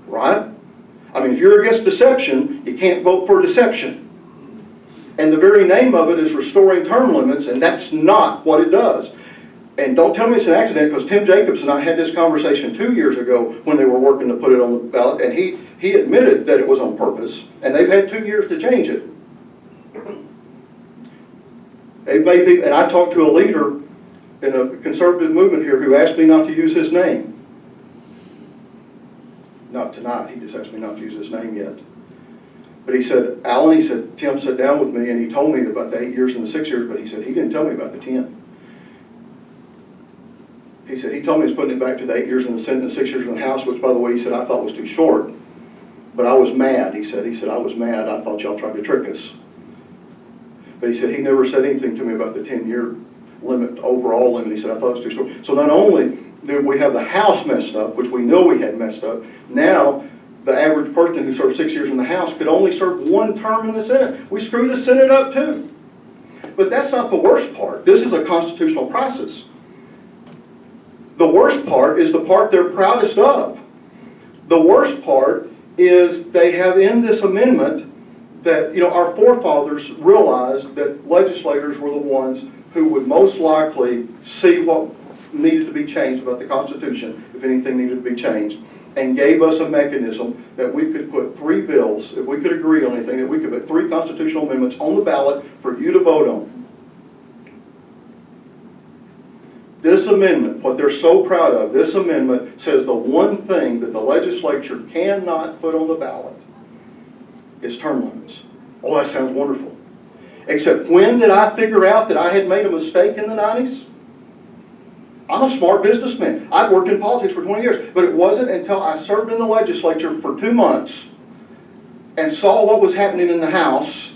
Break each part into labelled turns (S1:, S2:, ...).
S1: right? I mean, if you're against deception, you can't vote for deception. And the very name of it is restoring term limits, and that's not what it does. And don't tell me it's an accident, because Tim Jacobs and I had this conversation 2 years ago when they were working to put it on the ballot, and he admitted that it was on purpose, and they've had 2 years to change it. They've made people, and I talked to a leader in a conservative movement here who asked me not to use his name. Not tonight, he just asked me not to use his name yet. But he said, Alan, he said, Tim sat down with me and he told me about the 8 years and the 6 years, but he said, he didn't tell me about the 10. He said, he told me he was putting it back to the 8 years in the Senate and the 6 years in the House, which, by the way, he said, I thought was too short. But I was mad, he said, I was mad. I thought y'all tried to trick us. But he said, he never said anything to me about the 10-year limit, overall limit. He said, I thought it was too short. So not only did we have the House messed up, which we know we had messed up, now the average person who served 6 years in the House could only serve 1 term in the Senate. We screw the Senate up too. But that's not the worst part. This is a constitutional process. The worst part is the part they're proudest of. The worst part is they have in this amendment that, you know, our forefathers realized that legislators were the ones who would most likely see what needed to be changed about the Constitution, if anything needed to be changed, and gave us a mechanism that we could put 3 bills, if we could agree on anything, that we could put 3 constitutional amendments on the ballot for you to vote on. This amendment, what they're so proud of, this amendment says the one thing that the legislature cannot put on the ballot is term limits. Oh, that sounds wonderful. Except when did I figure out that I had made a mistake in the 90s? I'm a smart businessman. I've worked in politics for 20 years, but it wasn't until I served in the legislature for 2 months and saw what was happening in the House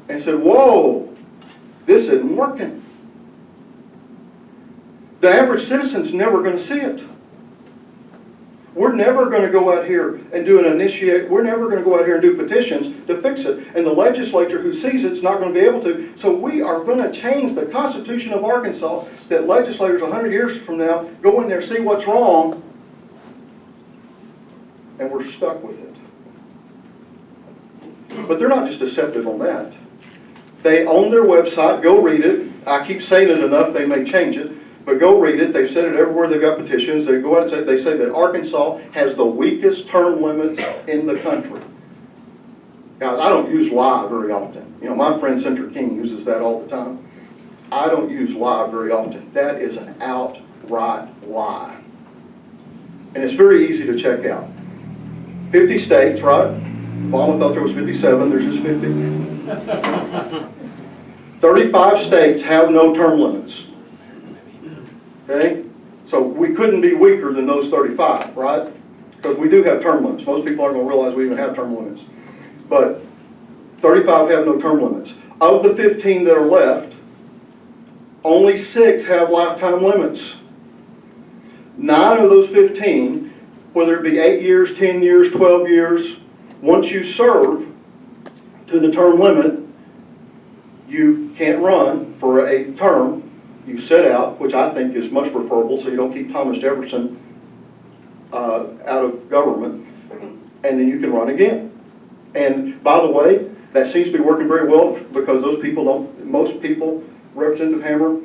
S1: and said, whoa, this isn't working. The average citizen's never going to see it. We're never going to go out here and do we're never going to go out here and do petitions to fix it. And the legislature who sees it's not going to be able to. So we are going to change the Constitution of Arkansas that legislators 100 years from now go in there, see what's wrong, and we're stuck with it. But they're not just deceptive on that. They own their website. Go read it. I keep saying it enough, they may change it. But go read it. They've said it everywhere they've got petitions. They go out and say, they say that Arkansas has the weakest term limits in the country. Now, I don't use lie very often. You know, my friend Senator King uses that all the time. I don't use lie very often. That is an outright lie. And it's very easy to check out. 50 states, right? Obama thought there was 57. There's just 50. 35 states have no term limits. Okay? So we couldn't be weaker than those 35, right? Because we do have term limits. Most people aren't going to realize we even have term limits. But 35 have no term limits. Of the 15 that are left, only 6 have lifetime limits. 9 of those 15, whether it be 8 years, 10 years, 12 years, once you serve to the term limit, you can't run for a term. You sit out, which I think is much preferable, so you don't keep Thomas Jefferson out of government, and then you can run again. And by the way, that seems to be working very well because those people don't. Most people, Representative Hammer,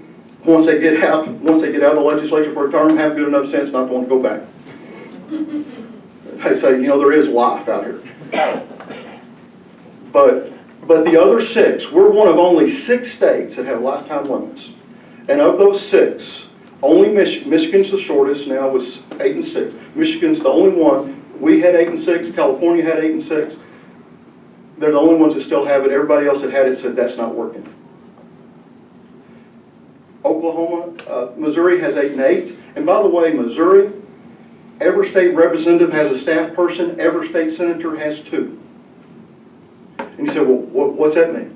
S1: once they get out of the legislature for a term, have good enough sense not to want to go back. They say, you know, there is life out here. But the other 6, we're one of only 6 states that have lifetime limits. And of those 6, only Michigan's the shortest now with 8 and 6. Michigan's the only one. We had 8 and 6. California had 8 and 6. They're the only ones that still have it. Everybody else that had it said that's not working. Oklahoma, Missouri has 8 and 8. And by the way, Missouri, every state representative has a staff person. Every state senator has 2. And you say, well, what's that mean?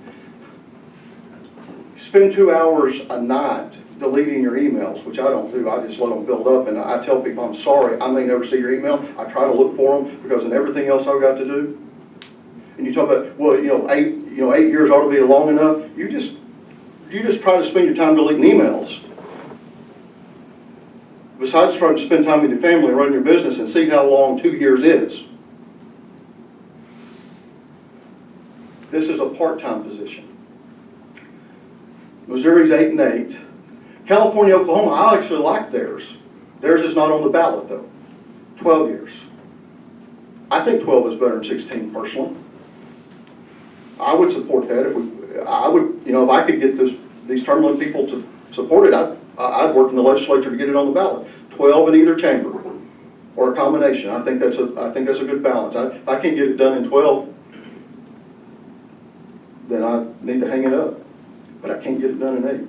S1: Spend 2 hours a night deleting your emails, which I don't do. I just let them build up, and I tell people, I'm sorry, I may never see your email. I try to look for them because in everything else I've got to do. And you talk about, well, 8 years ought to be long enough. You just try to spend your time deleting emails. besides trying to spend time with your family and run your business, and see how long 2 years is. This is a part-time position. Missouri's 8 and 8. California, Oklahoma, I actually like theirs. Theirs is not on the ballot though. 12 years. I think 12 is better than 16 personally. I would support that if if I could get these term limit people to support it, I'd work in the legislature to get it on the ballot. 12 in either chamber, or a combination. I think that's a good balance. If I can't get it done in 12, then I need to hang it up. But I can't get it done in 8.